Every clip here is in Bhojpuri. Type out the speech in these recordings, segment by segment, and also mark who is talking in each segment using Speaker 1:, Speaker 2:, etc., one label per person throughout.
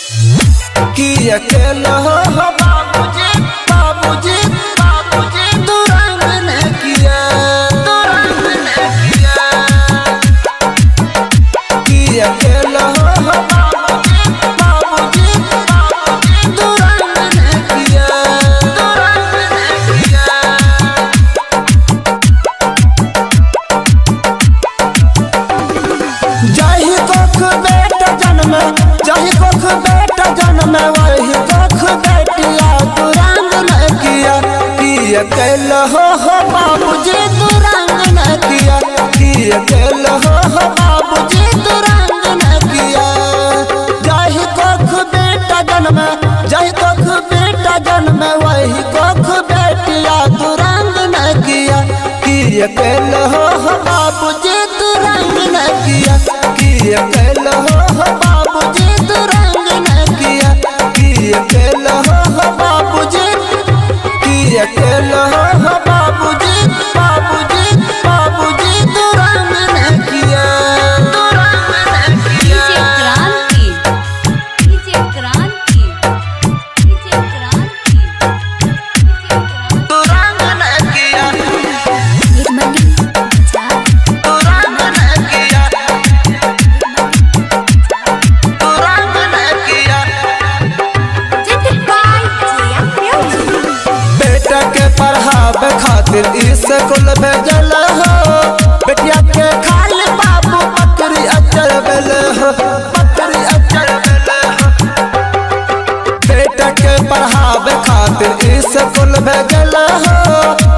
Speaker 1: कि अकेला हो बाबूजी बाबूजी बाबूजी दुरंग ने किया कि अकेला हो बाबूजी बाबूजी बाबूजी दुरंग ने किया जाहि कोख बेटा जन्म जाहि कोख बेटा जन्म वही कोख बेटिया दुरंग न किया कि अकेला हो बाबूजी दुरंग न किया कि अकेला हो बाबूजी दुरंग न किया जाहि कोख बेटा जन्म जाहि कोख बेटा जन्म वही कोख बेटिया दुरंग न किया कि अकेला हो बाबूजी दुरंग न किया कि अकेला हो बाबूजी दुरंग न किया कि अकेला हो बाबूजी कि अकेला हो बाबूजी बाबूजी बाबूजी दुरंग न किया
Speaker 2: डीजे क्रांति
Speaker 1: दुरंग न किया
Speaker 2: निर्मली
Speaker 1: दुरंग न किया दुरंग न किया बेटा के पढ़ावे खातिर स्कूल भेजल हो बेटिया के खाली बाबू बकरी अचर बेल हो बकरी अचर बेल हो बेटा के पढ़ावे खातिर स्कूल भेजल हो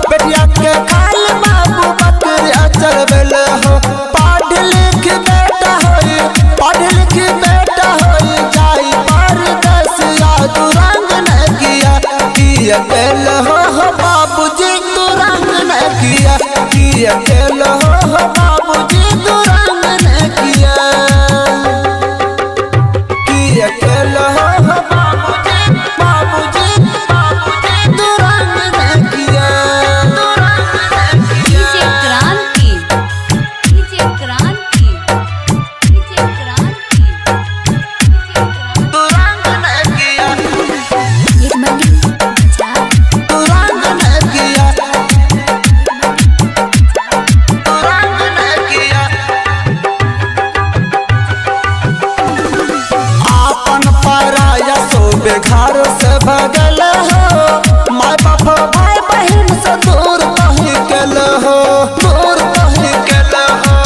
Speaker 1: बेटिया के खाली बाबू बकरी अचर बेल हो पढ़ लिख बेटा होई पढ़ लिख बेटा होई जाई परदेसिया दुरंग न किया कि अकेला हो बाबूजी दुरंग न किया कि अकेला हो बाबूजी दुरंग न किया कि अकेला हो बाबूजी बाबूजी बाबूजी दुरंग न किया
Speaker 2: डीजे क्रांति
Speaker 1: दुरंग न किया
Speaker 2: निर्मली
Speaker 1: दुरंग न किया दुरंग न किया आपन पराया सोबे घर से भगल हो माय बाप भाई बहन से दूर कहीं गेल हो दूर कहीं गेल हो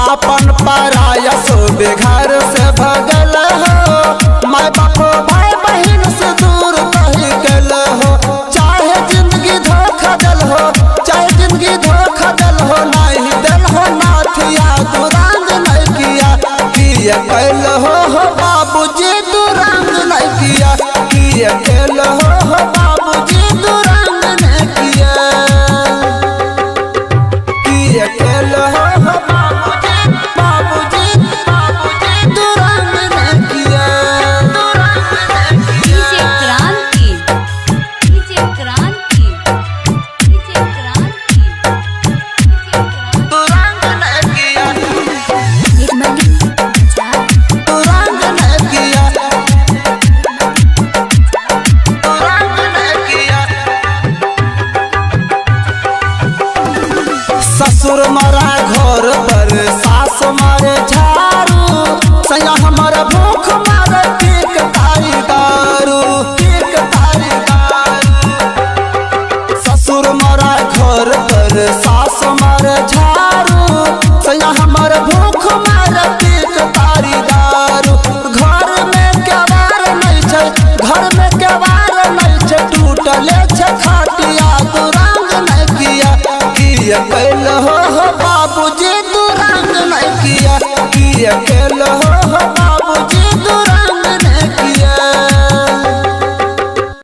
Speaker 1: आपन पराया सोबे घर से भगल हो माय बाप भाई बहन से दूर कहीं गेल हो चाहे जिंदगी धोखा दल हो चाहे जिंदगी धोखा दल हो नहीं दल हो नाथिया दुरंग नहीं किया कि अकेला हो बाबूजी दुरंग नहीं किया कि अकेला हो बाबूजी दुरंग नहीं किया कि अकेला हो बाबूजी बाबूजी बाबूजी दुरंग नहीं किया
Speaker 2: डीजे क्रांति
Speaker 1: दुरंग नहीं किया
Speaker 2: निर्मली
Speaker 1: दुरंग नहीं किया दुरंग नहीं किया ससुर मरा घर पर सास मारे झाड़ू सैया हमारा भूख मारे पीक तारी दारू ससुर मरा घर पर सास मारे झाड़ू